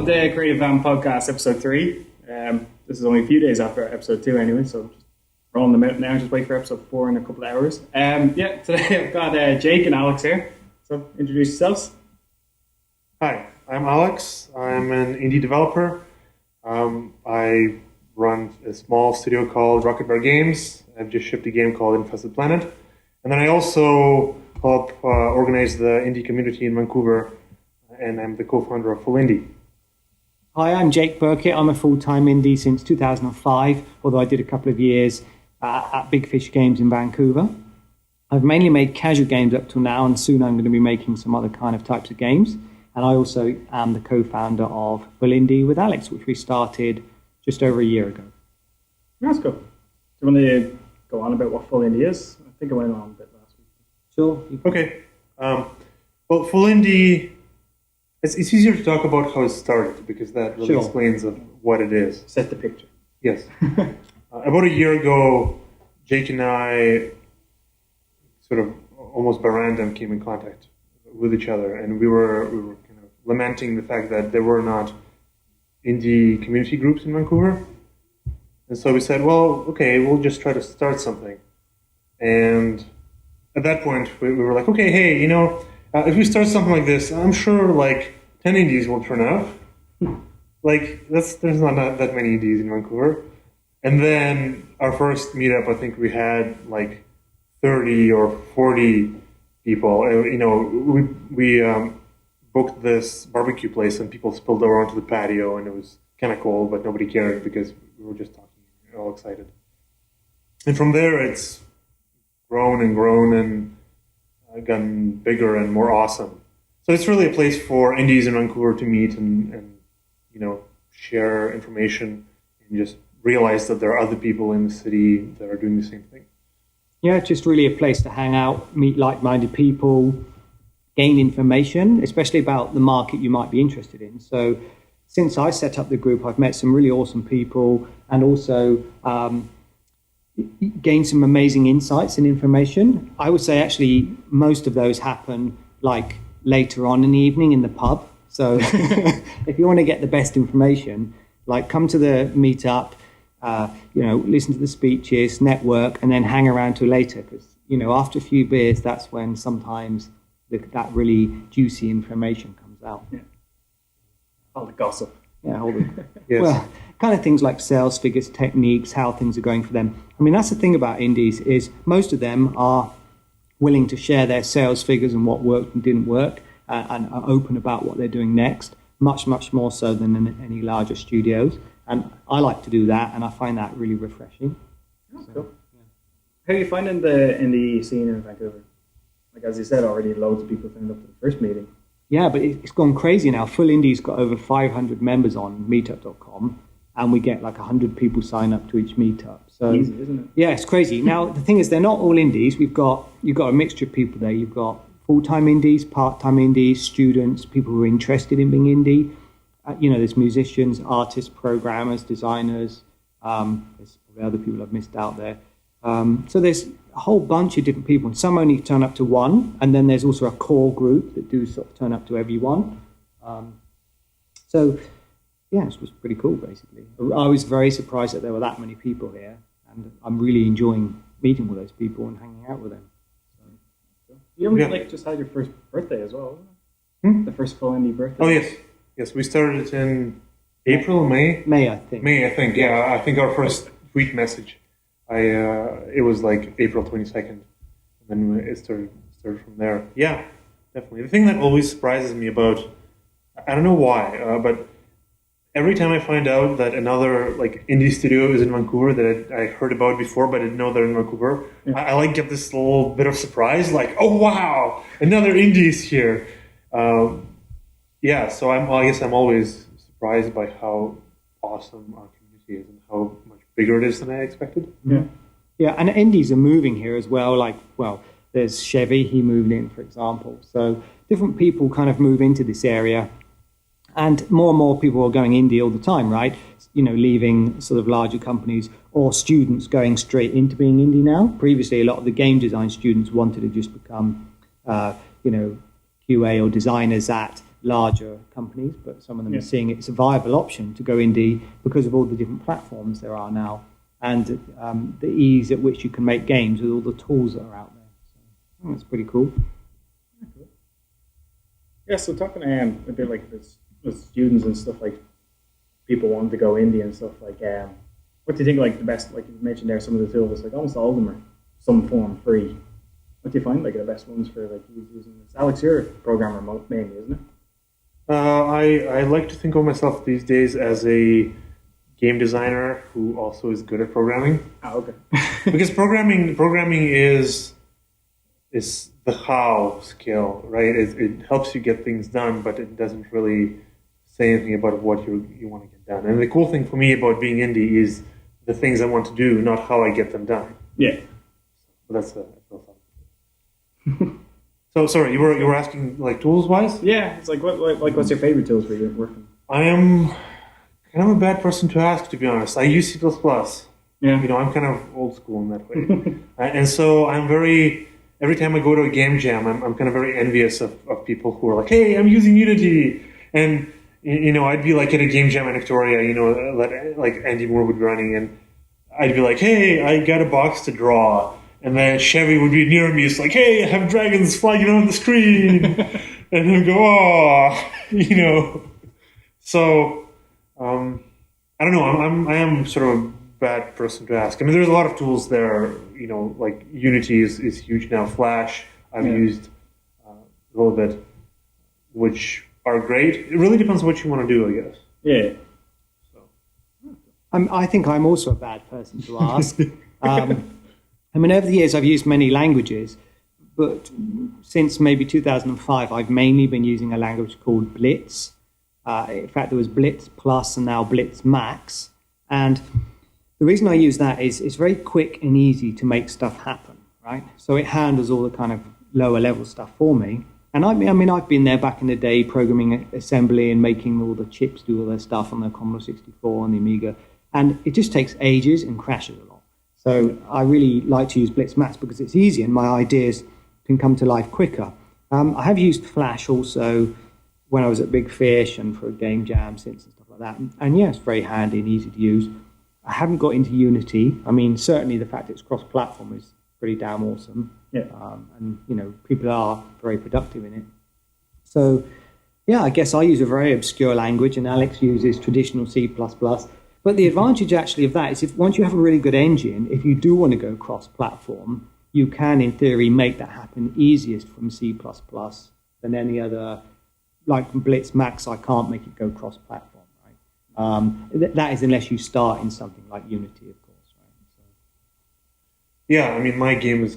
welcome to Creative Van Podcast, episode 3. This is only a few days after episode 2 anyway, so just rolling them out now, just wait for episode 4 in a couple of hours. Today I've got Jake and Alex here, so introduce yourselves. Hi, I'm Alex. I'm an indie developer. I run a small studio called Rocket Bear Games. I've just shipped a game called Infested Planet. And then I also help organize the indie community in Vancouver, and I'm the co-founder of Full Indie. Hi, I'm Jake Burkett. I'm a full-time indie since 2005, although I did a couple of years at Big Fish Games in Vancouver. I've mainly made casual games up till now, and soon I'm going to be making some other kind of types of games. And I also am the co-founder of Full Indie with Alex, which we started just over a year ago. That's cool. Do you want to go on about what Full Indie is? I think I went on a bit last week. Sure. Okay. Well, Full Indie, it's easier to talk about how it started because that really explains what it is. Set the picture. Yes. About a year ago, Jake and I sort of almost by random came in contact with each other, and we were kind of lamenting the fact that there were not indie community groups in Vancouver. And so we said, well, okay, we'll just try to start something. And at that point, we were like, okay, hey, if we start something like this, I'm sure like 10 indies will turn out. There's not that many indies in Vancouver. And then our first meetup, I think we had like 30 or 40 people. We booked this barbecue place and people spilled over onto the patio, and it was kind of cold, but nobody cared because we were just talking, all excited. And from there, it's grown and gotten bigger and more awesome. So it's really a place for indies in Vancouver to meet and share information and just realize that there are other people in the city that are doing the same thing. Yeah, it's just really a place to hang out, meet like-minded people, gain information, especially about the market you might be interested in. So since I set up the group, I've met some really awesome people and also gained some amazing insights and information. I would say actually most of those happen like later on in the evening in the pub. So if you want to get the best information, like come to the meetup, listen to the speeches, network, and then hang around till later. Because, after a few beers, that's when sometimes that really juicy information comes out. Yeah. All the gossip. Yeah, all the, yes. Well, kind of things like sales figures, techniques, how things are going for them. I mean, that's the thing about indies is most of them are willing to share their sales figures and what worked and didn't work and are open about what they're doing next, much, much more so than in any larger studios. And I like to do that, and I find that really refreshing. That's cool. Yeah. How are you finding the indie scene in Vancouver? Like, as you said already, loads of people turned up to the first meeting. Yeah, but it's gone crazy now. Full Indie's got over 500 members on meetup.com, and we get like 100 people sign up to each meetup. So easy, isn't it? Yeah, it's crazy. Now, the thing is, they're not all indies. You've got a mixture of people there. You've got full-time indies, part-time indies, students, people who are interested in being indie. There's musicians, artists, programmers, designers. There's probably other people I've missed out there. So there's a whole bunch of different people. And some only turn up to one, and then there's also a core group that do sort of turn up to everyone. It was pretty cool, basically. I was very surprised that there were that many people here, and I'm really enjoying meeting with those people and hanging out with them. You just had your first birthday as well, wasn't it? The first Full Indie birthday. Oh, yes. Yes, we started it in April, May? May, I think. Yeah. I think our first tweet message, it was like April 22nd. And then it started from there. Yeah, definitely. The thing that always surprises me about, I don't know why, but every time I find out that another like indie studio is in Vancouver that I heard about before, but I didn't know they're in Vancouver, I get this little bit of surprise, like, oh, wow, another indie is here. So I guess I'm always surprised by how awesome our community is and how much bigger it is than I expected. Yeah, and indies are moving here as well. There's Chevy, he moved in, for example. So different people kind of move into this area. And more people are going indie all the time, right? Leaving sort of larger companies, or students going straight into being indie now. Previously, a lot of the game design students wanted to just become, QA or designers at, larger companies, but some of them are seeing it's a viable option to go indie because of all the different platforms there are now, and the ease at which you can make games with all the tools that are out there. So I think that's pretty cool. Yeah, so talking a bit like this with students and stuff, like people wanting to go indie and stuff, like what do you think like the best, like you mentioned there, some of the tools, like almost all of them are some form free. What do you find like the best ones for like using this? Alex, you're a programmer mainly, isn't it? I like to think of myself these days as a game designer who also is good at programming. Oh, okay. Because programming is the how skill, right? It helps you get things done, but it doesn't really say anything about what you want to get done. And the cool thing for me about being indie is the things I want to do, not how I get them done. Yeah. So that's So sorry, you were asking like tools wise? Yeah, it's like what's your favorite tools for you working? I am kind of a bad person to ask, to be honest. I use C++. Yeah. You know, I'm kind of old school in that way. And so I'm every time I go to a game jam, I'm kind of very envious of people who are like, hey, I'm using Unity. And, you know, I'd be like at a game jam in Victoria, you know, like Andy Moore would be running, and I'd be like, hey, I got a box to draw. And then Chevy would be near me. It's like, hey, I have dragons flying on the screen. And he'd go, oh, you know. So, I don't know. I am sort of a bad person to ask. I mean, there's a lot of tools there. You know, like Unity is huge now. Flash, I've used a little bit, which are great. It really depends on what you want to do, I guess. Yeah. So, I think I'm also a bad person to ask. I mean, over the years, I've used many languages, but since maybe 2005, I've mainly been using a language called Blitz. In fact, there was Blitz Plus and now Blitz Max. And the reason I use that is it's very quick and easy to make stuff happen, right? So it handles all the kind of lower level stuff for me. And I mean, I've been there back in the day programming assembly and making all the chips do all their stuff on the Commodore 64 and the Amiga. And it just takes ages and crashes a lot. So I really like to use Blitz Max because it's easy and my ideas can come to life quicker. I have used Flash also when I was at Big Fish and for game jam since and stuff like that. And yeah, it's very handy and easy to use. I haven't got into Unity. I mean, certainly the fact it's cross-platform is pretty damn awesome. Yeah. And, you know, people are very productive in it. So, yeah, I guess I use a very obscure language and Alex uses traditional C++. But the advantage actually of that is if once you have a really good engine, if you do want to go cross-platform, you can, in theory, make that happen easiest from C++ than any other. Like from Blitz Max, I can't make it go cross-platform, right? That is unless you start in something like Unity, of course, right? So. Yeah, I mean, my game is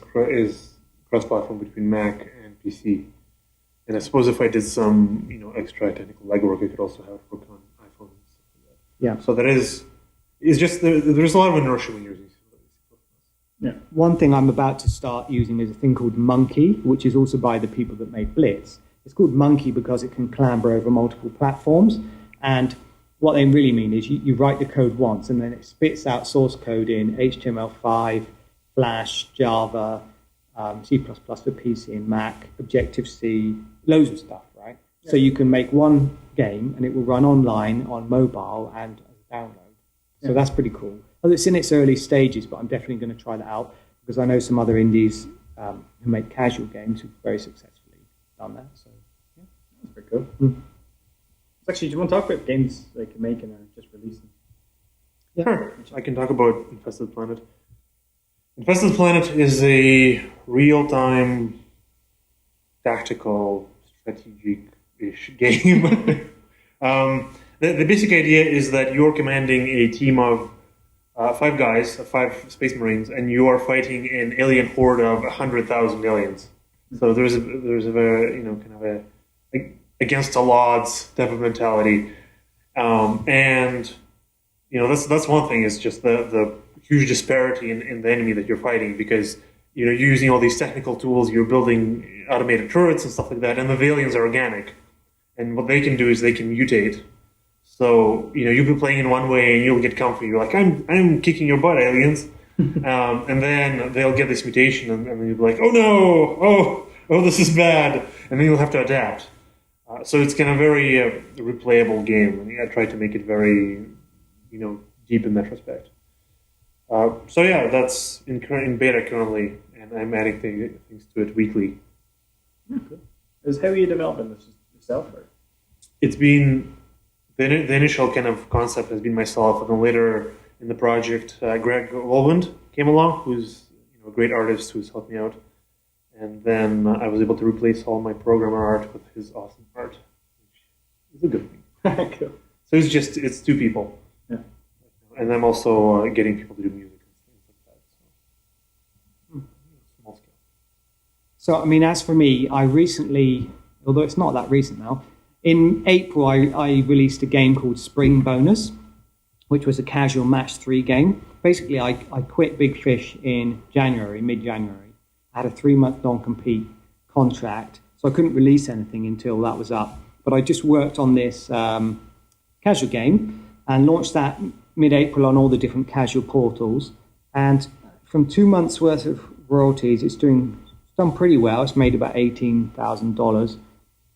cross-platform between Mac and PC. And I suppose if I did some, you know, extra technical legwork, I could also have work on iPhone and stuff like that. Yeah. So it's just there's a lot of inertia when you're using C++. Yeah. One thing I'm about to start using is a thing called Monkey, which is also by the people that made Blitz. It's called Monkey because it can clamber over multiple platforms. And what they really mean is you write the code once and then it spits out source code in HTML5, Flash, Java, C++ for PC and Mac, Objective-C, loads of stuff, right? Yeah. So you can make one game and it will run online on mobile and as a download. So that's pretty cool. Well, it's in its early stages, but I'm definitely going to try that out because I know some other indies who make casual games who've very successfully done that. So yeah, that's pretty cool. So actually, do you want to talk about games like you're making or just releasing? Yeah. Sure. I can talk about Infested Planet. Infested Planet is a real-time, tactical, strategic-ish game. The basic idea is that you're commanding a team of 5 guys, 5 space marines, and you are fighting an alien horde of 100,000 aliens. So there's a you know, kind of a against all odds type of mentality, and you know that's one thing. Is just the huge disparity in the enemy that you're fighting because you know you're using all these technical tools, you're building automated turrets and stuff like that, and the aliens are organic, and what they can do is they can mutate. So you know you'll be playing in one way and you'll get comfy. You're like I'm kicking your butt, aliens, and then they'll get this mutation and then you'll be like oh no, oh this is bad, and then you'll have to adapt. So it's kind of very replayable game. I mean, I tried to make it very, deep in that respect. So yeah, that's in beta currently, and I'm adding things to it weekly. Okay. How are you developing this yourself? Or? It's been the initial kind of concept has been myself, and then later in the project, Greg Wolwand came along, who's a great artist who's helped me out. And then I was able to replace all my programmer art with his awesome art, which is a good thing. Cool. So it's two people. Yeah. And I'm also getting people to do music and things like that. So, small scale. So, I mean, as for me, I recently, although it's not that recent now, in April I released a game called Spring Bonus, which was a casual match 3 game. Basically, I quit Big Fish in January, mid-January. I had a 3-month non-compete contract, so I couldn't release anything until that was up. But I just worked on this casual game and launched that mid-April on all the different casual portals. And from 2 months' worth of royalties, it's done pretty well. It's made about $18,000,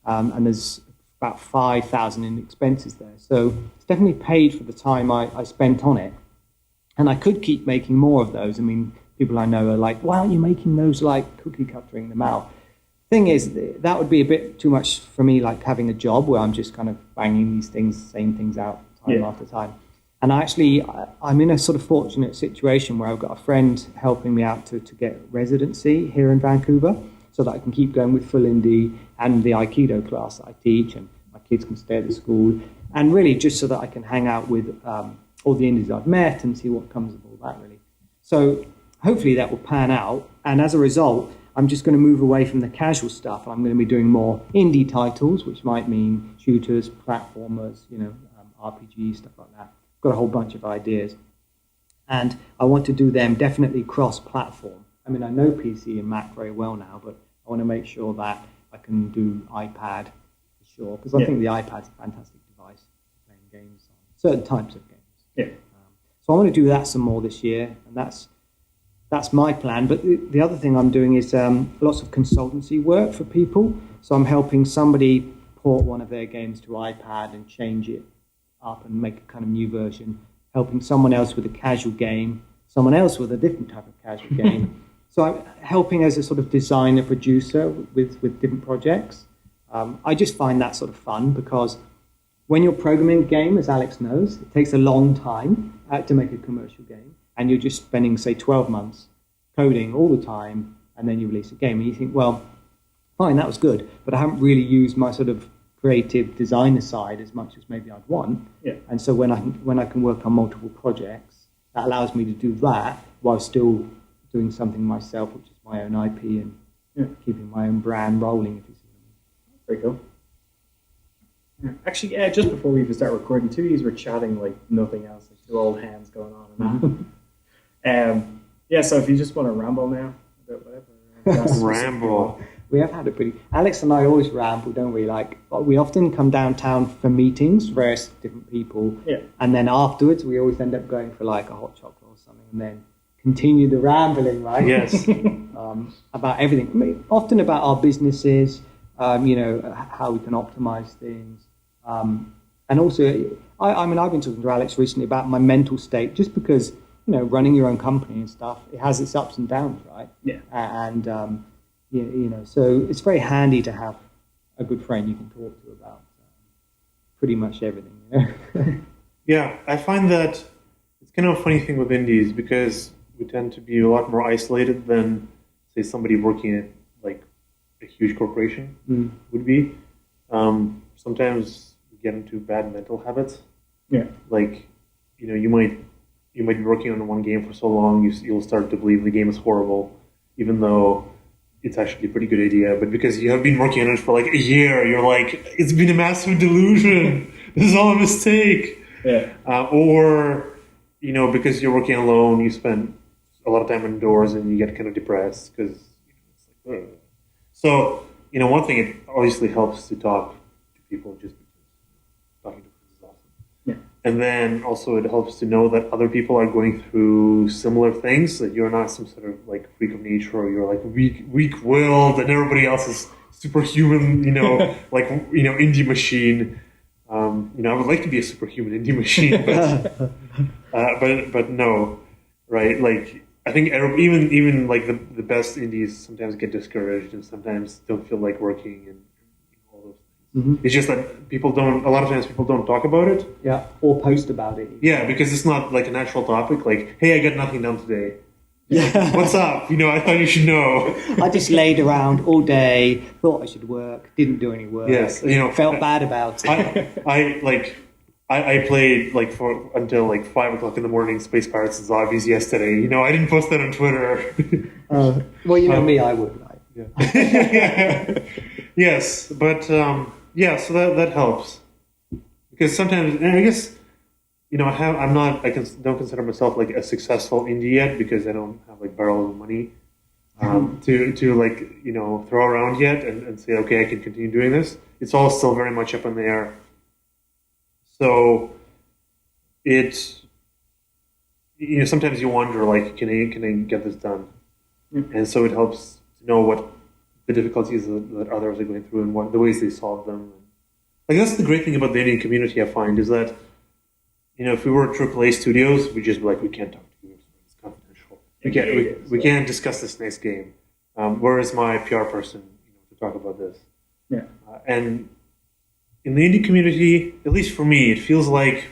and there's about $5,000 in expenses there. So it's definitely paid for the time I spent on it. And I could keep making more of those. I mean, people I know are like, why aren't you making those like cookie cuttering them out? Thing is, that would be a bit too much for me, like having a job where I'm just kind of banging these things, same things out time after time. And I'm in a sort of fortunate situation where I've got a friend helping me out to get residency here in Vancouver so that I can keep going with full indie and the Aikido class that I teach, and my kids can stay at the school, and really just so that I can hang out with all the indies I've met and see what comes of all that, really. So hopefully that will pan out, and as a result, I'm just going to move away from the casual stuff. I'm going to be doing more indie titles, which might mean shooters, platformers, RPGs, stuff like that. I've got a whole bunch of ideas, and I want to do them definitely cross-platform. I mean, I know PC and Mac very well now, but I want to make sure that I can do iPad for sure, because I think the iPad's a fantastic device for playing games on certain types of games. Yeah. So I want to do that some more this year, and that's my plan. But the other thing I'm doing is lots of consultancy work for people. So I'm helping somebody port one of their games to iPad and change it up and make a kind of new version, helping someone else with a casual game, someone else with a different type of casual game. So I'm helping as a sort of designer, producer with different projects. I just find that sort of fun because when you're programming a game, as Alex knows, it takes a long time to make a commercial game. And you're just spending, say, 12 months coding all the time, and then you release a game. And you think, well, fine, that was good, but I haven't really used my sort of creative designer side as much as maybe I'd want. Yeah. And so when I can work on multiple projects, that allows me to do that while still doing something myself, which is my own IP, and keeping my own brand rolling, if you see what I mean. Very cool. Actually, just before we even start recording, two of you were chatting like nothing else, like two old hands going on and that. So if you just want to ramble now about whatever. Ramble. We have had a pretty... Alex and I always ramble, don't we? Like, we often come downtown for meetings, various different people, and then afterwards we always end up going for like a hot chocolate or something, and then continue the rambling, right? Yes. About everything. I mean, often about our businesses, how we can optimize things. And also, I mean, I've been talking to Alex recently about my mental state, just because, running your own company and stuff, it has its ups and downs, right? Yeah. And, so it's very handy to have a good friend you can talk to about pretty much everything, Yeah, I find that it's kind of a funny thing with indies because we tend to be a lot more isolated than, say, somebody working at, like, a huge corporation would be. Sometimes we get into bad mental habits. Yeah. Like, you might be working on one game for so long, you'll start to believe the game is horrible, even though it's actually a pretty good idea. But because you have been working on it for like a year, you're like, it's been a massive delusion. This is all a mistake. Yeah. Or, because you're working alone, you spend a lot of time indoors and you get kind of depressed because it's like, ugh. So, one thing, it obviously helps to talk to people just because talking to people is awesome. Yeah. And then also it helps to know that other people are going through similar things, that you're not some sort of like freak of nature or you're like weak-willed and everybody else is superhuman, like indie machine. I would like to be a superhuman indie machine, but no, right? Like I think even like the best indies sometimes get discouraged and sometimes don't feel like working and all those things. Mm-hmm. It's just that a lot of times people don't talk about it. Yeah, or post about it. Yeah, because it's not like a natural topic. Like, hey, I got nothing done today. Yeah. What's up? I thought you should know. I just laid around all day, thought I should work, didn't do any work. Yes, felt bad about it. I played like until like 5 o'clock in the morning Space Pirates and Zombies yesterday. I didn't post that on Twitter. Well, you know me, I would. Right? Yeah. Yes, but so that helps because sometimes, and I guess. Don't consider myself like a successful indie yet because I don't have like barrels of money to like throw around yet and say okay I can continue doing this. It's all still very much up in the air. So sometimes you wonder like can I get this done, and so it helps to know what the difficulties that others are going through and what the ways they solve them. Like that's the great thing about the Indian community I find is that. If we were AAA studios, we'd just be like, we can't talk to you. It's confidential. We can't discuss this next game. Where is my PR person to talk about this? Yeah. And in the indie community, at least for me, it feels like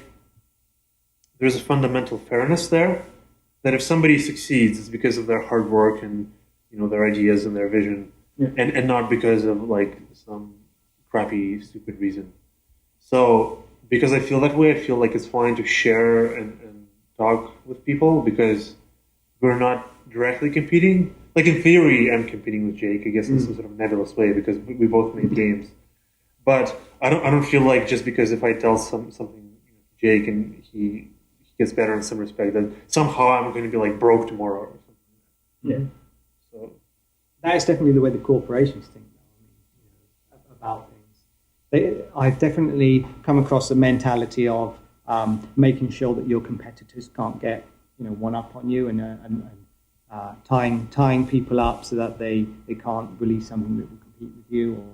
there's a fundamental fairness there. That if somebody succeeds, it's because of their hard work and their ideas and their vision, and not because of like some crappy, stupid reason. So. Because I feel that way, I feel like it's fine to share and talk with people because we're not directly competing. Like in theory, I'm competing with Jake, I guess in some sort of nebulous way because we both made games. But I don't feel like just because if I tell something to Jake and he gets better in some respect, that somehow I'm going to be like broke tomorrow or something. Yeah. So that is definitely the way the corporations think about things. I've definitely come across the mentality of making sure that your competitors can't get one up on you and tying people up so that they can't release something that will compete with you or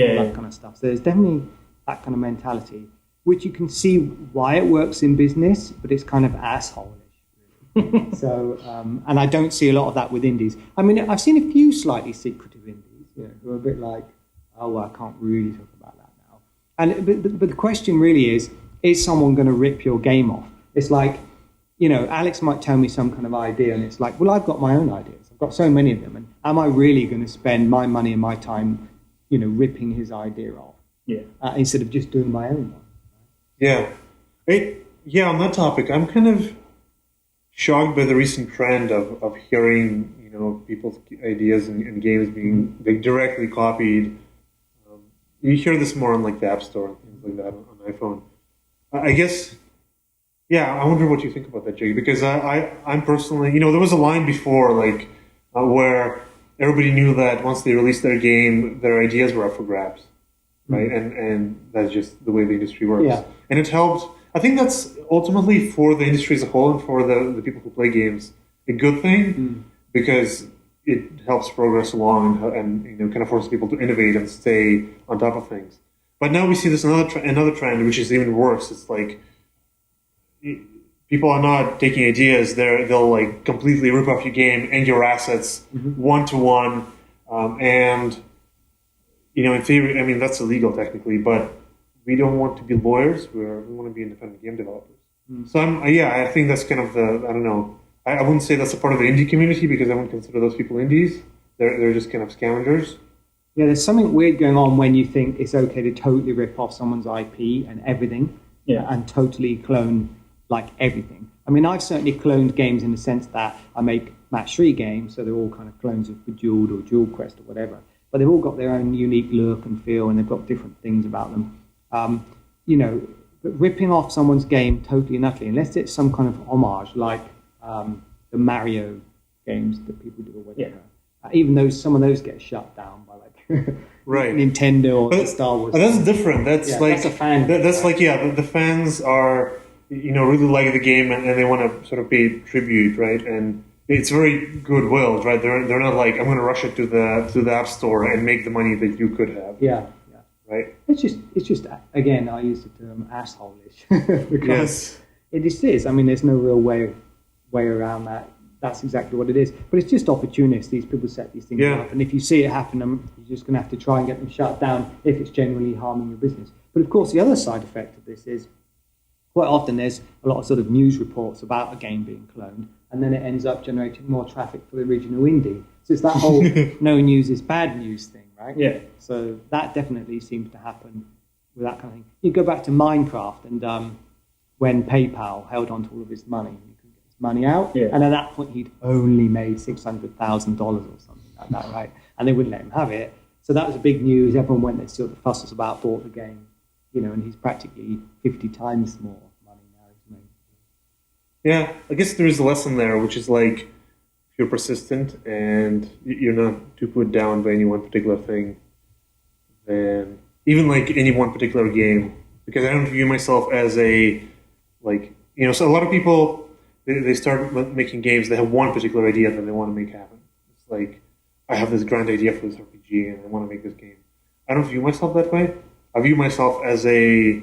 all that kind of stuff. So there's definitely that kind of mentality, which you can see why it works in business, but it's kind of asshole-ish. So and I don't see a lot of that with indies. I mean, I've seen a few slightly secretive indies who are a bit like, oh, well, I can't really talk about that. But the question really is someone going to rip your game off? It's like, Alex might tell me some kind of idea, and it's like, well, I've got my own ideas. I've got so many of them, and am I really going to spend my money and my time, ripping his idea off? Yeah. Instead of just doing my own one. Yeah. On that topic, I'm kind of shocked by the recent trend of hearing, people's ideas and games being directly copied. You hear this more on like the App Store and things like that on iPhone. I guess, I wonder what you think about that, Jake, because I'm personally, there was a line before like where everybody knew that once they released their game, their ideas were up for grabs, right? And that's just the way the industry works. Yeah. And it helped. I think that's ultimately for the industry as a whole and for the people who play games a good thing because it helps progress along and kind of forces people to innovate and stay on top of things. But now we see this another trend, which is even worse. It's like people are not taking ideas; they'll like completely rip off your game and your assets one to one. And in theory, I mean that's illegal technically, but we don't want to be lawyers. We want to be independent game developers. So I think that's kind of I don't know. I wouldn't say that's a part of the indie community because I wouldn't consider those people indies. They're just kind of scavengers. Yeah, there's something weird going on when you think it's okay to totally rip off someone's IP and everything and totally clone like everything. I mean, I've certainly cloned games in the sense that I make match 3 games, so they're all kind of clones of Bejeweled or Jewel Quest or whatever. But they've all got their own unique look and feel, and they've got different things about them. But ripping off someone's game totally and utterly, unless it's some kind of homage like the Mario games that people do or whatever. Even though some of those get shut down by like Nintendo or the Star Wars. That's different. That's like that's a fan. That's like the fans are really like the game and they want to sort of pay tribute, right? And it's very goodwill, right? They're not like, I'm going to rush it to the app store and make the money that you could have. Yeah. Right. It's just again, I use the term asshole-ish because Yes. it just is. I mean, there's no real way around that. That's exactly what it is. But it's just opportunists. These people set these things up, and if you see it happen, you're just going to have to try and get them shut down if it's genuinely harming your business. But of course, the other side effect of this is quite often there's a lot of sort of news reports about a game being cloned, and then it ends up generating more traffic for the original indie. So it's that whole no news is bad news thing, right? Yeah. So that definitely seems to happen with that kind of thing. You go back to Minecraft, and when PayPal held on to all of his money, he couldn't get his money out, and at that point he'd only made $600,000 or something like that, right? And they wouldn't let him have it. So that was a big news. Everyone went there, sort of fusses about, bought the game, and he's practically 50 times more money now he's made. Yeah, I guess there is a lesson there, which is like, if you're persistent and you're not too put down by any one particular thing, then even like any one particular game, because I don't view myself as a, like, so a lot of people, they start making games, they have one particular idea that they want to make happen. It's like, I have this grand idea for this RPG and I want to make this game. I don't view myself that way. I view myself as I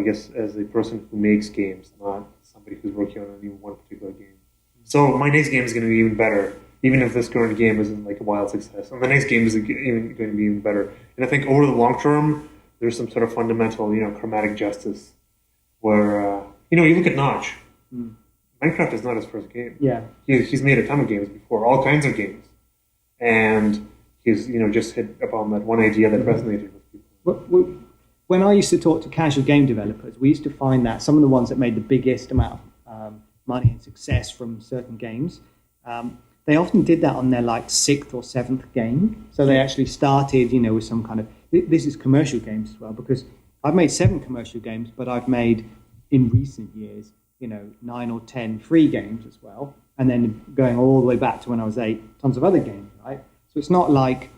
guess as a person who makes games, not somebody who's working on any one particular game. So my next game is going to be even better, even if this current game isn't like a wild success. And the next game is even going to be even better. And I think over the long term, there's some sort of fundamental, chromatic justice where, you look at Notch. Minecraft is not his first game. Yeah. He's made a ton of games before, all kinds of games. And he's, just hit upon that one idea that resonated with people. When I used to talk to casual game developers, we used to find that some of the ones that made the biggest amount of money and success from certain games, they often did that on their like sixth or seventh game. So they actually started, with some kind of, this is commercial games as well, because I've made 7 commercial games, but I've made in recent years, 9 or 10 free games as well. And then going all the way back to when I was 8, tons of other games, right? So it's not like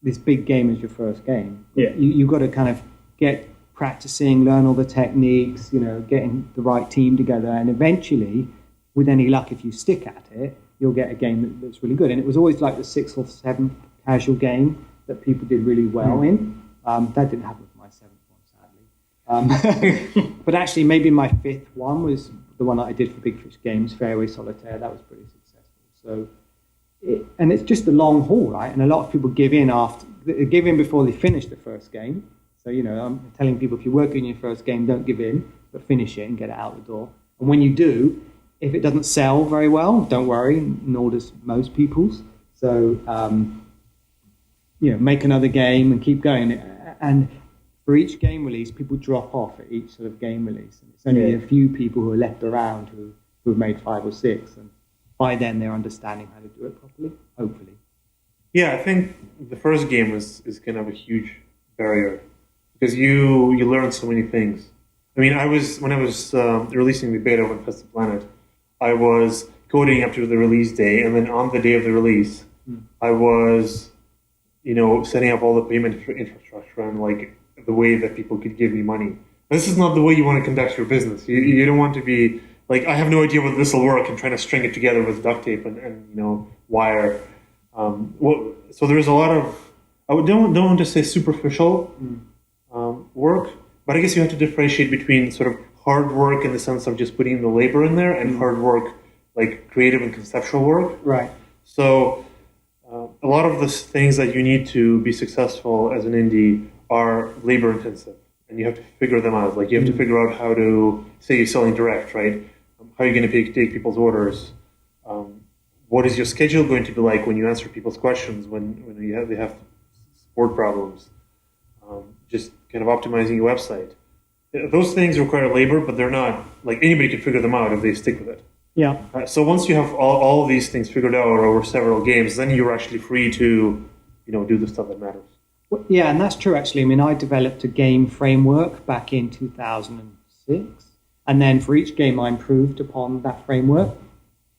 this big game is your first game. Yeah. You've got to kind of get practicing, learn all the techniques, getting the right team together. And eventually, with any luck, if you stick at it, you'll get a game that's really good. And it was always like the 6th or 7th casual game that people did really well in. That didn't happen with my 7th one, sadly. But actually, maybe my 5th one was the one that I did for Big Fish Games, Fairway Solitaire. That was pretty successful. So, and it's just a long haul, right? And a lot of people give in before they finish the first game. So, I'm telling people, if you're working on your first game, don't give in, but finish it and get it out the door. And when you do, if it doesn't sell very well, don't worry, nor does most people's. So, make another game and keep going. And for each game release, people drop off at each sort of game release. And it's only a few people who are left around who have made 5 or 6. And by then, they're understanding how to do it properly, hopefully. Yeah, I think the first game is kind of a huge barrier because you learn so many things. I mean, when I was releasing the beta of Infested Planet, I was coding up to the release day, and then on the day of the release, I was, setting up all the payment infrastructure and like the way that people could give me money. This is not the way you want to conduct your business. You don't want to be like, I have no idea whether this will work, and trying to string it together with duct tape and wire. So there's a lot of, don't want to say superficial work, but I guess you have to differentiate between sort of hard work in the sense of just putting the labor in there and hard work, like creative and conceptual work. Right. So a lot of the things that you need to be successful as an indie are labor intensive, and you have to figure them out. Like you have to figure out how to, say you're selling direct, right? How are you going to take people's orders? What is your schedule going to be like when you answer people's questions, when they have support problems? Just kind of optimizing your website. Those things require labor, but they're not, like anybody can figure them out if they stick with it. Yeah. So once you have all of these things figured out over several games, then you're actually free to, do the stuff that matters. Well, yeah, and that's true, actually. I mean, I developed a game framework back in 2006, and then for each game I improved upon that framework.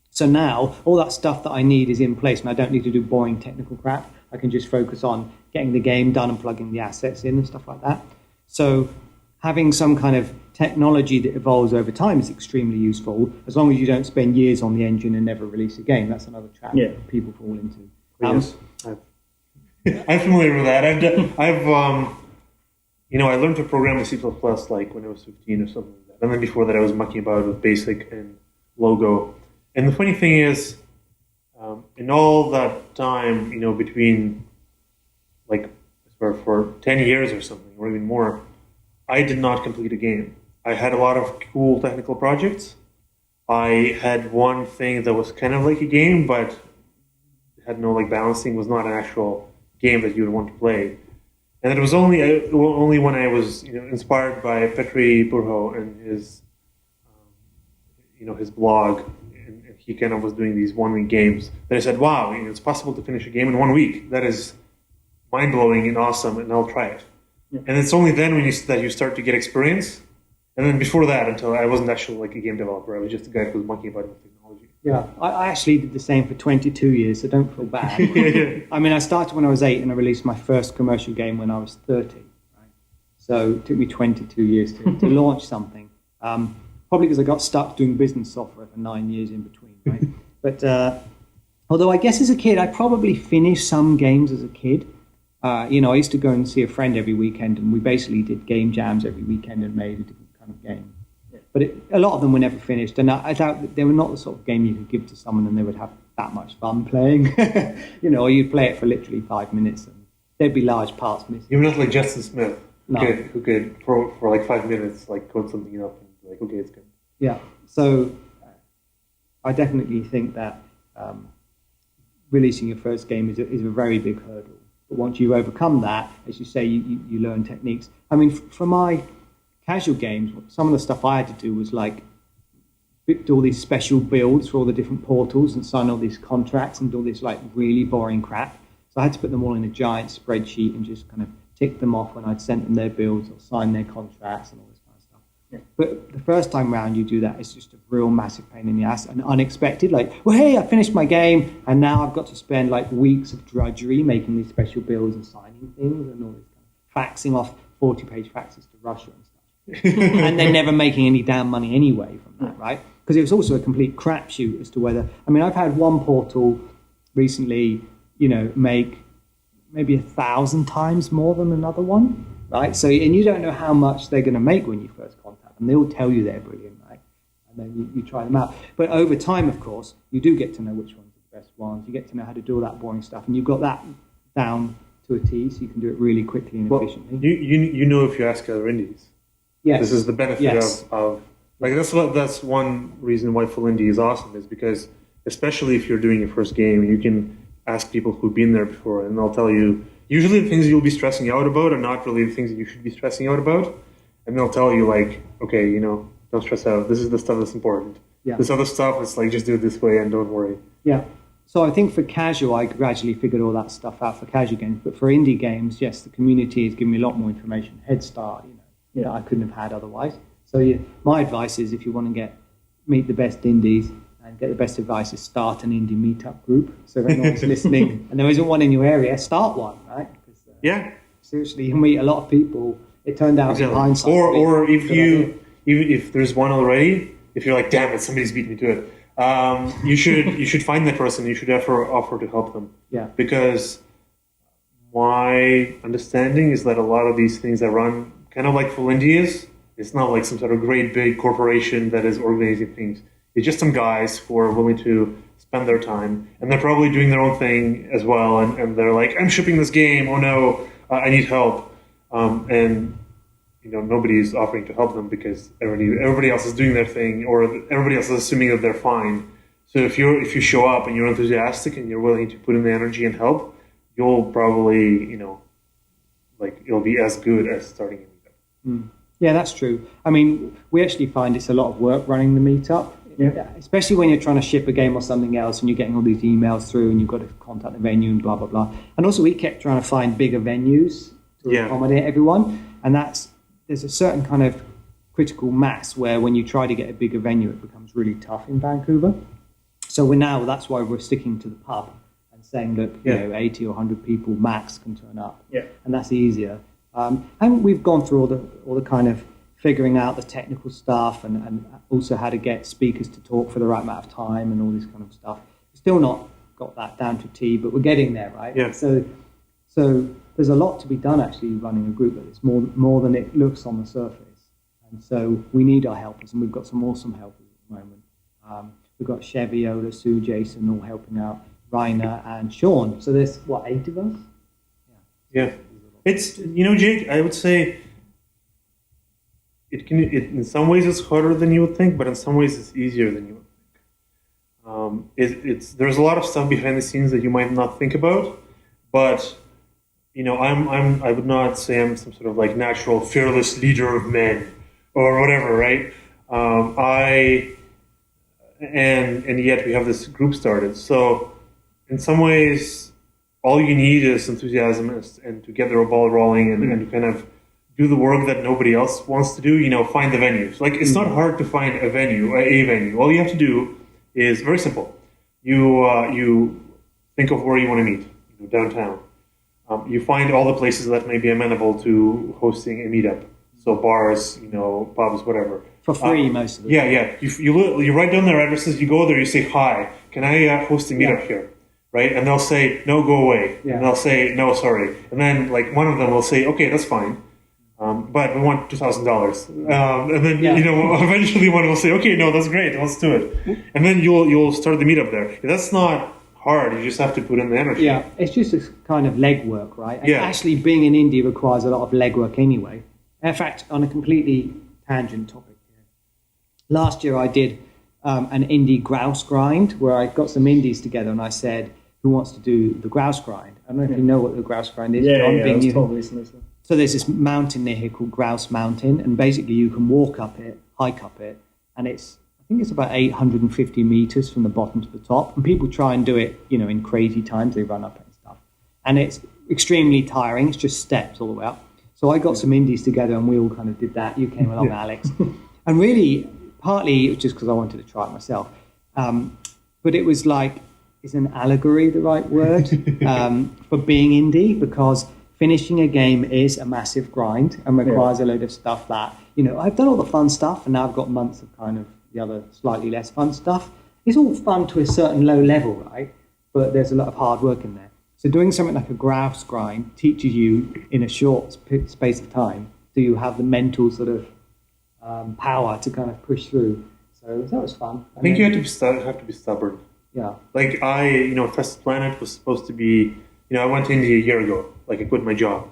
So now all that stuff that I need is in place, and I don't need to do boring technical crap. I can just focus on getting the game done and plugging the assets in and stuff like that. So having some kind of technology that evolves over time is extremely useful, as long as you don't spend years on the engine and never release a game. That's another trap that people fall into. Yes, I'm familiar with that. I learned to program in C++ like when I was 15 or something like that. And then before that, I was mucking about with BASIC and Logo. And the funny thing is, in all that time, between like for 10 years or something, or even more, I did not complete a game. I had a lot of cool technical projects. I had one thing that was kind of like a game, but had no like balancing, was not an actual game that you would want to play. And it was only when I was inspired by Petri Burho and his his blog, and he kind of was doing these 1 week games, that I said, wow, it's possible to finish a game in 1 week. That is mind blowing and awesome, and I'll try it. Yeah. And it's only then that you start to get experience. And then before that, until I wasn't actually like a game developer, I was just a guy who was monkeying about with technology. Yeah, I actually did the same for 22 years, so don't feel bad. I mean, I started when I was 8 and I released my first commercial game when I was 30. Right? So it took me 22 years to launch something. Probably because I got stuck doing business software for 9 years in between. Right? But although I guess as a kid, I probably finished some games as a kid. I used to go and see a friend every weekend, and we basically did game jams every weekend and made a different kind of game. Yeah. But a lot of them were never finished, and I doubt that they were not the sort of game you could give to someone and they would have that much fun playing. Or you'd play it for literally 5 minutes, and there'd be large parts missing. You're not like Justin Smith, no. who could for like 5 minutes like code something up and be like, okay, it's good. Yeah. So I definitely think that releasing your first game is a very big hurdle. But once you overcome that, as you say, you learn techniques. I mean, for my casual games, some of the stuff I had to do was like do all these special builds for all the different portals and sign all these contracts and do all this like really boring crap. So I had to put them all in a giant spreadsheet and just kind of tick them off when I'd sent them their builds or sign their contracts and all this kind of stuff. Yeah. But the first time round you do that, it's just a real massive pain in the ass and unexpected. Like, well, hey, I finished my game and now I've got to spend like weeks of drudgery making these special builds and signing things and all this kind of faxing off 40-page faxes to Russia and stuff. And then never making any damn money anyway from that, right? Because it was also a complete crapshoot as to whether... I mean, I've had one portal recently, make maybe 1,000 times more than another one, right? So, and you don't know how much they're going to make when you first contact them. They all tell you they're brilliant, right? And then you try them out. But over time, of course, you do get to know which ones are the best ones. You get to know how to do all that boring stuff. And you've got that down to a T, so you can do it really quickly and efficiently. You know if you ask other indies. Yes. This is the benefit of like that's one reason why full indie is awesome, is because especially if you're doing your first game, you can ask people who've been there before, and they'll tell you usually the things you'll be stressing out about are not really the things that you should be stressing out about, and they'll tell you like, okay, don't stress out. This is the stuff that's important. Yeah. This other stuff is like just do it this way and don't worry. Yeah. So I think for casual, I gradually figured all that stuff out for casual games, but for indie games, yes, the community has given me a lot more information, head start, that I couldn't have had otherwise. So my advice is if you want to meet the best indies and get the best advice is start an indie meetup group. So if anyone's listening and there isn't one in your area, start one, right? Because, seriously, you meet a lot of people. It turned out in hindsight. Or even if there's one already, if you're like, damn it, somebody's beat me to it, you should find that person. You should offer to help them. Yeah. Because my understanding is that a lot of these things that run kind of like full indie is, it's not like some sort of great big corporation that is organizing things. It's just some guys who are willing to spend their time, and they're probably doing their own thing as well, and they're like, I'm shipping this game, oh no, I need help. And nobody's offering to help them because everybody else is doing their thing, or everybody else is assuming that they're fine. So if you show up and you're enthusiastic and you're willing to put in the energy and help, you'll probably, it'll be as good as starting a meetup. Yeah, that's true. I mean, we actually find it's a lot of work running the meetup, especially when you're trying to ship a game or something else and you're getting all these emails through and you've got to contact the venue and blah, blah, blah. And also we kept trying to find bigger venues to accommodate everyone. And there's a certain kind of critical mass where when you try to get a bigger venue, it becomes really tough in Vancouver. So that's why we're sticking to the pub and saying, look, 80 or 100 people max can turn up. Yeah. And that's easier. And we've gone through all the kind of figuring out the technical stuff and also how to get speakers to talk for the right amount of time and all this kind of stuff. Still not got that down to T, but we're getting there, right? Yeah. So there's a lot to be done actually running a group like this, more than it looks on the surface. And so we need our helpers, and we've got some awesome helpers at the moment. We've got Chevy, Ola, Sue, Jason all helping out, Rainer and Sean. So there's, 8 of us? Yeah. It's, Jake, I would say it in some ways it's harder than you would think, but in some ways it's easier than you would think. There's a lot of stuff behind the scenes that you might not think about, but I would not say I'm some sort of like natural, fearless leader of men or whatever, right? And yet we have this group started. So in some ways, all you need is enthusiasm and to get the ball rolling and to kind of do the work that nobody else wants to do. Find the venues. Like, it's not hard to find a venue. All you have to do is very simple. You think of where you want to meet, downtown. You find all the places that may be amenable to hosting a meetup. So bars, pubs, whatever. For free, most of them. Yeah. You write down their addresses. You go there. You say, "Hi, can I host a meetup here?" Right? And they'll say, "No, go away." Yeah. And they'll say, "No, sorry." And then one of them will say, "Okay, that's fine, but we want $2,000." And then eventually one will say, "Okay, no, that's great. Let's do it." And then you'll start the meetup there. That's not hard. You just have to put in the energy. Yeah, it's just a kind of legwork, right? And yeah. Actually, being in indie requires a lot of legwork anyway. In fact, on a completely tangent topic here, last year I did an indie grouse grind where I got some indies together and I said, "Who wants to do the grouse grind?" I don't know if you know what the grouse grind is. Yeah, that's totally listening. So there's this mountain near here called Grouse Mountain, and basically you can walk up it, hike up it, and I think it's about 850 meters from the bottom to the top. And people try and do it, in crazy times. They run up it and stuff. And it's extremely tiring. It's just steps all the way up. So I got some indies together and we all kind of did that. You came along, Alex. And really, partly it was just because I wanted to try it myself. But it was like, is an allegory the right word for being indie? Because finishing a game is a massive grind and requires a load of stuff that, I've done all the fun stuff and now I've got months of kind of the other slightly less fun stuff. It's all fun to a certain low level, right? But there's a lot of hard work in there. So doing something like a grouse grind teaches you in a short space of time, do you have the mental sort of power to kind of push through. So that was fun. I think you have to be stubborn. Yeah. Like Festive Planet was supposed to be, I went to India a year ago. Like I quit my job.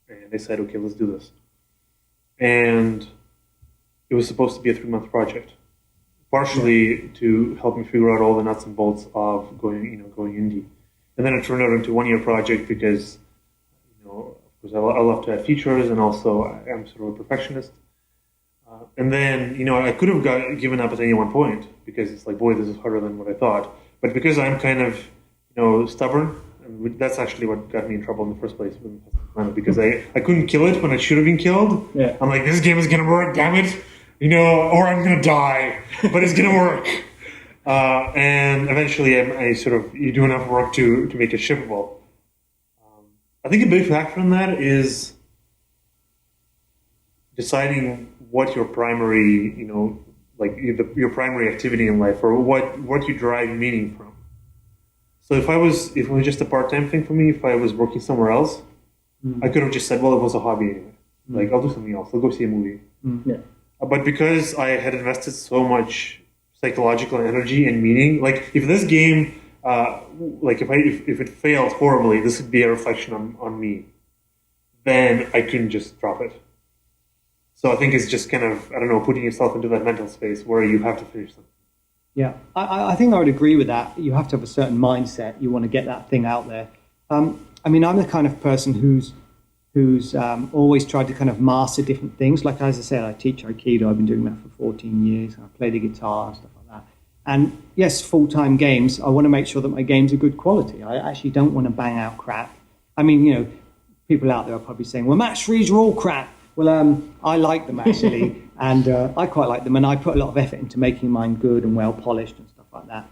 And they said, "Okay, let's do this." And it was supposed to be a 3-month project, partially to help me figure out all the nuts and bolts of going indie. And then it turned out into a 1-year project because, of course, I love to add features, and also I'm sort of a perfectionist. And then, I could have given up at any one point because it's like, boy, this is harder than what I thought. But because I'm kind of, stubborn, and that's actually what got me in trouble in the first place with Planet, because I couldn't kill it when it should have been killed. Yeah. I'm like, this game is going to work, damn it. Or I'm going to die, but it's going to work. And eventually you do enough work to make it shippable. I think a big factor in that is deciding what your primary, your primary activity in life, or what you derive meaning from. So if it was just a part-time thing for me, if I was working somewhere else, I could have just said, well, it was a hobby anyway. Like, I'll do something else. I'll go see a movie. Yeah. But because I had invested so much psychological energy and meaning, like if this game, if it failed horribly, this would be a reflection on me. Then I couldn't just drop it. So I think it's just kind of, putting yourself into that mental space where you have to finish something. Yeah, I think I would agree with that. You have to have a certain mindset. You want to get that thing out there. I'm the kind of person who's always tried to kind of master different things. Like, as I said, I teach Aikido. I've been doing that for 14 years. I play the guitar and stuff like that. And yes, full-time games, I want to make sure that my games are good quality. I actually don't want to bang out crap. People out there are probably saying, well, match threes are all crap. Well, I like them, actually, and I quite like them, and I put a lot of effort into making mine good and well-polished and stuff like that.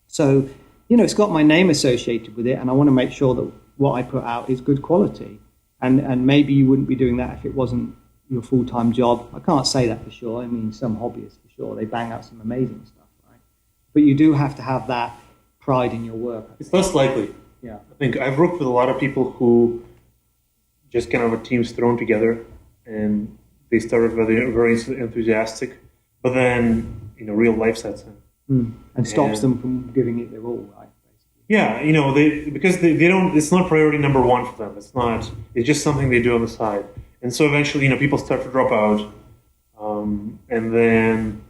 So, it's got my name associated with it, and I want to make sure that what I put out is good quality. And maybe you wouldn't be doing that if it wasn't, your full-time job. I can't say that for sure. I mean, some hobbyists for sure, they bang out some amazing stuff, right? But you do have to have that pride in your work. It's less likely. Yeah. I think I've worked with a lot of people who just kind of a team's thrown together and they started very enthusiastic, but then, real life sets in. And stops them from giving it their all, right? Yeah, because they don't. It's not priority number one for them. It's not. It's just something they do on the side, and so eventually, people start to drop out, and then,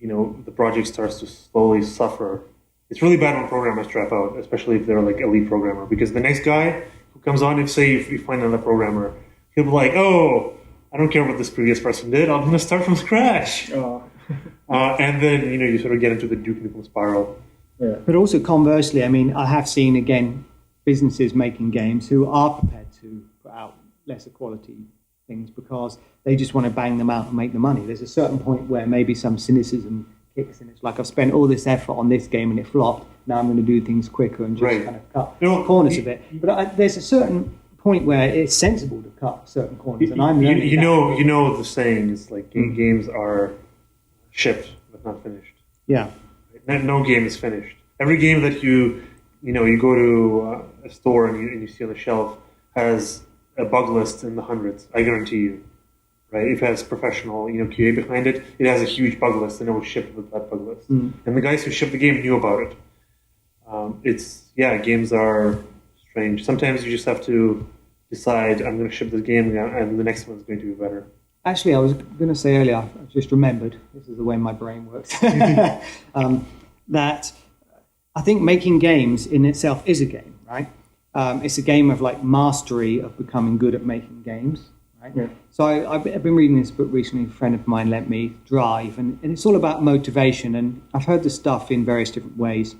the project starts to slowly suffer. It's really bad when programmers drop out, especially if they're like a lead programmer, because the next guy who comes on, if you find another programmer, he'll be like, "Oh, I don't care what this previous person did. I'm going to start from scratch," and then you sort of get into the Duke Nukem spiral. Yeah. But also conversely, I mean, I have seen, again, businesses making games who are prepared to put out lesser quality things because they just want to bang them out and make the money. There's a certain point where maybe some cynicism kicks in. It's like, I've spent all this effort on this game and it flopped. Now I'm going to do things quicker and just kind of cut corners a bit. But there's a certain point where it's sensible to cut certain corners. And I'm learning the saying is like games are shipped but not finished. Yeah. No game is finished. Every game that you go to a store and you see on the shelf has a bug list in the hundreds. I guarantee you, right? If it has professional, QA behind it, it has a huge bug list, and it was shipped with that bug list. And the guys who shipped the game knew about it. Games are strange. Sometimes you just have to decide, I'm going to ship this game, and the next one's going to be better. Actually, I was going to say earlier, I just remembered, this is the way my brain works, that I think making games in itself is a game, right? It's a game of like mastery of becoming good at making games, right? Yeah. So I've been reading this book recently, a friend of mine lent me, Drive, and it's all about motivation. And I've heard this stuff in various different ways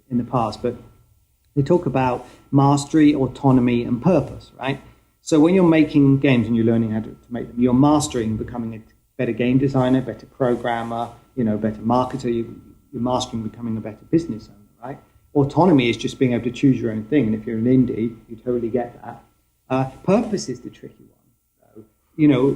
in the past, but they talk about mastery, autonomy, and purpose, right? So when you're making games and you're learning how to make them, you're mastering becoming a better game designer, better programmer, better marketer. You're mastering becoming a better business owner, right? Autonomy is just being able to choose your own thing. And if you're an indie, you totally get that. Purpose is the tricky one.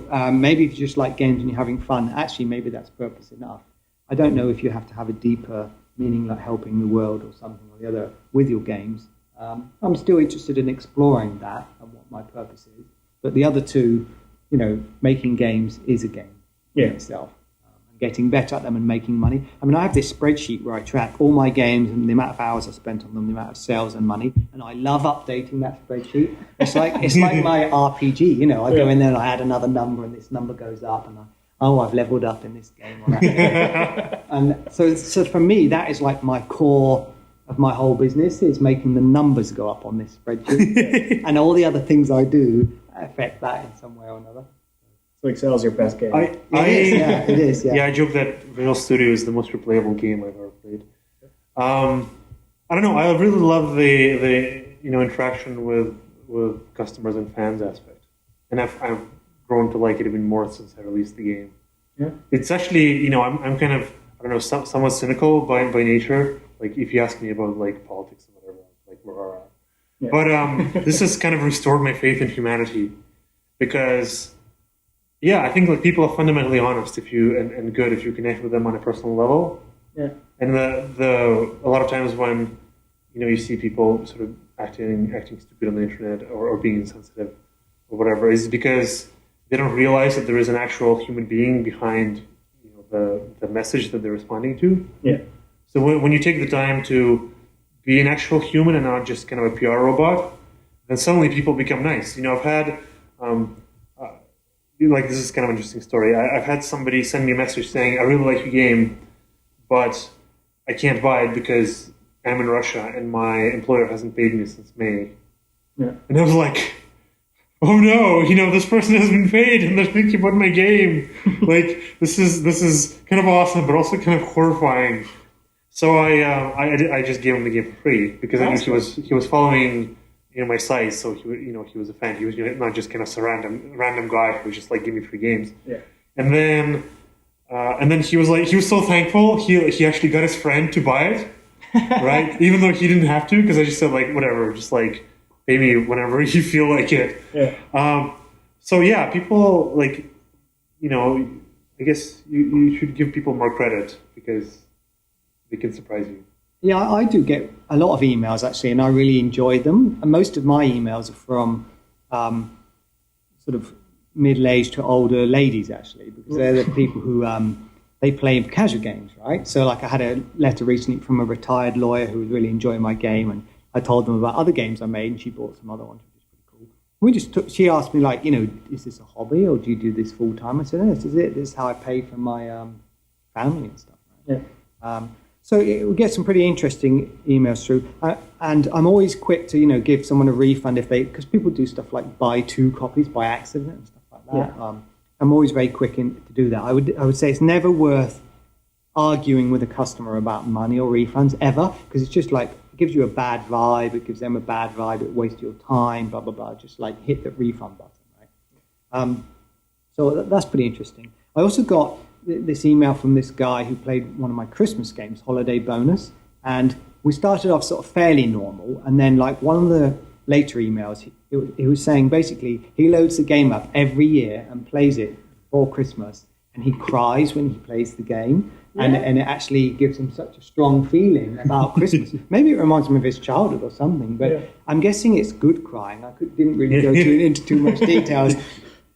So, maybe if you just like games and you're having fun, actually maybe that's purpose enough. I don't know if you have to have a deeper meaning like helping the world or something or the other with your games. I'm still interested in exploring that and what my purpose is. But the other two, making games is a game in itself. Getting better at them and making money. I mean, I have this spreadsheet where I track all my games and the amount of hours I spent on them, the amount of sales and money, and I love updating that spreadsheet. It's like my RPG, I go in there and I add another number and this number goes up and I've leveled up in this game or that game. And so for me, that is like my core of my whole business is making the numbers go up on this spreadsheet. And all the other things I do affect that in some way or another. So Excel is your best game. It is. Yeah, I joke that Visual Studio is the most replayable game I've ever played. I don't know. I really love the interaction with customers and fans aspect, and I've grown to like it even more since I released the game. Yeah, it's actually I'm kind of somewhat cynical by nature. Like if you ask me about like politics and whatever, like where. Yeah. But this has kind of restored my faith in humanity because. Yeah, I think like people are fundamentally honest and good if you connect with them on a personal level. Yeah. And a lot of times when you see people sort of acting stupid on the internet or being insensitive or whatever is because they don't realize that there is an actual human being behind the message that they're responding to. Yeah. So when you take the time to be an actual human and not just kind of a PR robot, then suddenly people become nice. I've had. This is kind of an interesting story. I've had somebody send me a message saying, I really like your game, but I can't buy it because I'm in Russia and my employer hasn't paid me since May. Yeah. And I was like, oh no, this person has been paid and they're thinking about my game. This is kind of awesome, but also kind of horrifying. So I just gave him the game for free because I knew he was following my site, so he was a fan. He was not just kind of a random guy who was just like give me free games. Yeah. And then he was so thankful. He actually got his friend to buy it, right? Even though he didn't have to, because I just said like whatever, just like pay me whenever you feel like it. Yeah. So yeah, people like, I guess you should give people more credit because they can surprise you. Yeah, I do get a lot of emails actually, and I really enjoy them. And most of my emails are from sort of middle-aged to older ladies actually, because they're the people who they play casual games, right? So like I had a letter recently from a retired lawyer who was really enjoying my game, and I told them about other games I made, and she bought some other ones, which is pretty cool. She asked me like, is this a hobby or do you do this full time? I said, no, this is it. This is how I pay for my family and stuff. Right? Yeah. So we get some pretty interesting emails through, and I'm always quick to give someone a refund because people do stuff like buy 2 copies by accident and stuff like that. Yeah. I'm always very quick to do that. I would say it's never worth arguing with a customer about money or refunds ever, because it's just like it gives you a bad vibe, it gives them a bad vibe, it wastes your time, blah blah blah. Just like hit the refund button, right? So that's pretty interesting. I also got this email from this guy who played one of my Christmas games, Holiday Bonus, and we started off sort of fairly normal, and then like one of the later emails, he was saying basically he loads the game up every year and plays it before Christmas, and he cries when he plays the game, and it actually gives him such a strong feeling about Christmas. Maybe it reminds him of his childhood or something, but I'm guessing it's good crying. I didn't really go into too much details.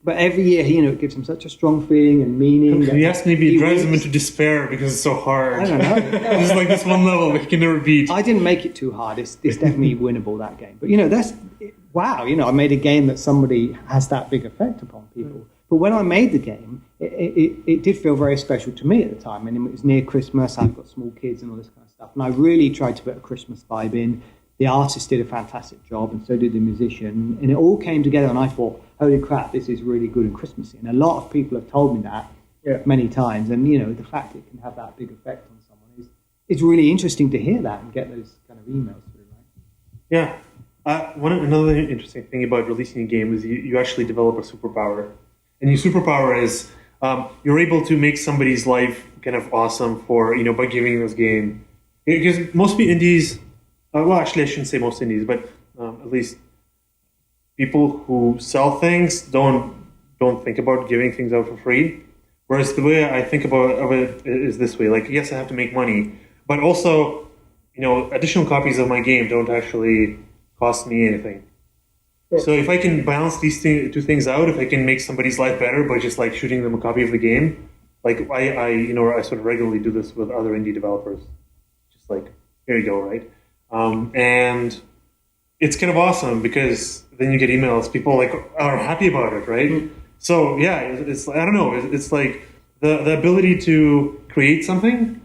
But every year, it gives him such a strong feeling and meaning. He asked me if it drives him into despair because it's so hard. I don't know. It's like this one level that he can never beat. I didn't make it too hard. It's definitely winnable, that game. But, that's... Wow, I made a game that somebody has that big effect upon people. But when I made the game, it did feel very special to me at the time. And it was near Christmas. I've got small kids and all this kind of stuff. And I really tried to put a Christmas vibe in. The artist did a fantastic job, and so did the musician. And it all came together, and I thought, holy crap, this is really good and Christmassy. And a lot of people have told me that many times. And, the fact it can have that big effect on someone is really interesting to hear that and get those kind of emails through, right? Yeah. Another interesting thing about releasing a game is you actually develop a superpower. And your superpower is you're able to make somebody's life kind of awesome by giving this game. Because most indies... well, actually, I shouldn't say most indies, but at least people who sell things don't think about giving things out for free. Whereas the way I think of it is this way: like, yes, I have to make money, but also, additional copies of my game don't actually cost me anything. Yeah. So if I can balance these two things out, if I can make somebody's life better by just like shooting them a copy of the game, like I sort of regularly do this with other indie developers. Just like, here you go, right? And it's kind of awesome because then you get emails. People are happy about it, right? Mm-hmm. So yeah, it's I don't know. It's like the ability to create something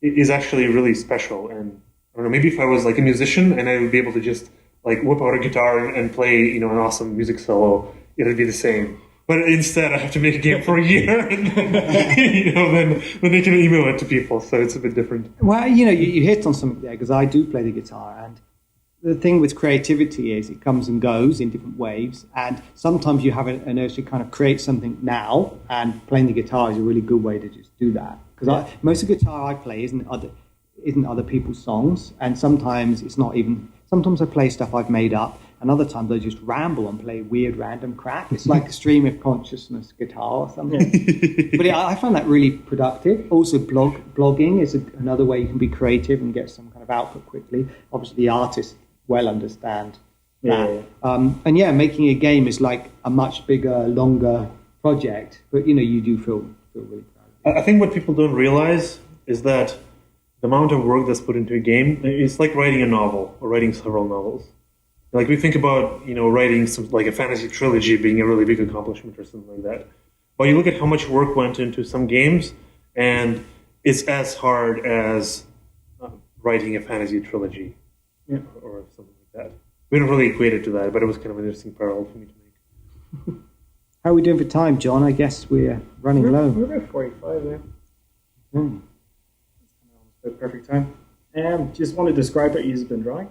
is actually really special. And I don't know. Maybe if I was like a musician and I would be able to just like whip out a guitar and play an awesome music solo, it would be the same. But instead, I have to make a game for a year, and then they can email it to people. So it's a bit different. Well, you hit on something there, because I do play the guitar, and the thing with creativity is it comes and goes in different waves, and sometimes you have an urge to kind of create something now, and playing the guitar is a really good way to just do that. Because most of the guitar I play isn't other people's songs, and sometimes it's not even. Sometimes I play stuff I've made up. And other times I just ramble and play weird random crap. It's like a stream of consciousness guitar or something. But I find that really productive. Also, blogging is another way you can be creative and get some kind of output quickly. Obviously, the artists well understand that. And making a game is like a much bigger, longer project. But, you do feel really proud. I think what people don't realize is that the amount of work that's put into a game is like writing a novel or writing several novels. Like we think about, writing some like a fantasy trilogy being a really big accomplishment or something like that. But you look at how much work went into some games, and it's as hard as writing a fantasy trilogy or something like that. We don't really equate it to that, but it was kind of an interesting parallel for me to make. How are we doing for time, John? I guess we're running low. We're about 45 there. That's the perfect time. Just want to describe what you've been drawing.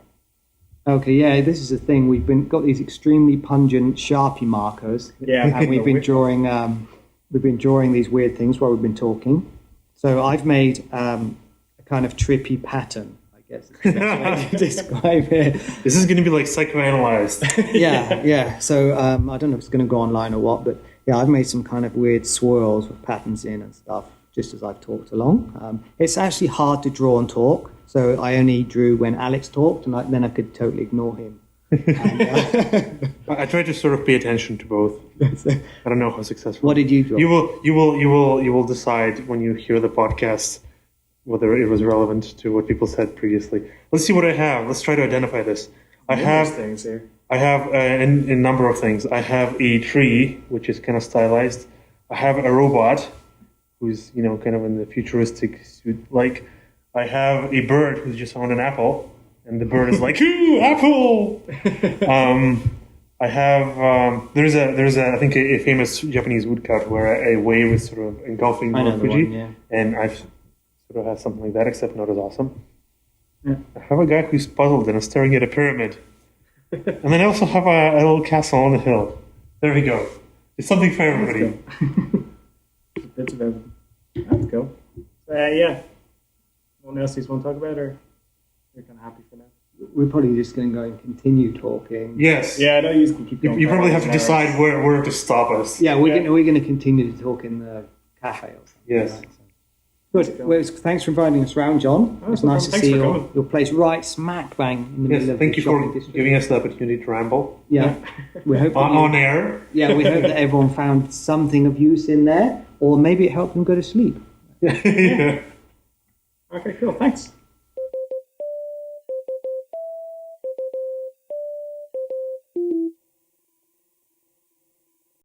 Okay, yeah, this is the thing. We've got these extremely pungent Sharpie markers, and we've been drawing these weird things while we've been talking. So I've made a kind of trippy pattern, I guess is the best way to describe it. This is going to be like psychoanalyzed. Yeah. So I don't know if it's going to go online or what, but yeah, I've made some kind of weird swirls with patterns in and stuff just as I've talked along. It's actually hard to draw and talk, so I only drew when Alex talked, and then I could totally ignore him. I try to sort of pay attention to both. I don't know how successful. What did you draw? You will decide when you hear the podcast whether it was relevant to what people said previously. Let's see what I have. Let's try to identify this. I have things here. I have a number of things. I have a tree, which is kind of stylized. I have a robot, who's kind of in the futuristic suit. Like, I have a bird who's just found an apple, and the bird is like, "Ooh, apple!" I have there's a I think a famous Japanese woodcut where a wave is sort of engulfing Mount Fuji, and I've sort of had something like that, except not as awesome. Yeah. I have a guy who's puzzled and is staring at a pyramid. And then I also have a little castle on the hill. There we go. It's something for everybody. Bits of everything. That's cool. Yeah. Anyone else you want to talk about, or you're kind of happy for now? We're probably just going to go and continue talking. Yes. Yeah, I know you can keep going. You probably have to decide where to stop us. Yeah, we're going to continue to talk in the cafe or something. Yes. Right, so. Good. Well, thanks for inviting us round, John. It's nice to see your place right smack bang in the middle of the shopping district. Thank you for giving us the opportunity to ramble. Yeah. We hope on air. Yeah, we hope that everyone found something of use in there, or maybe it helped them go to sleep. Yeah. Okay, cool. Thanks.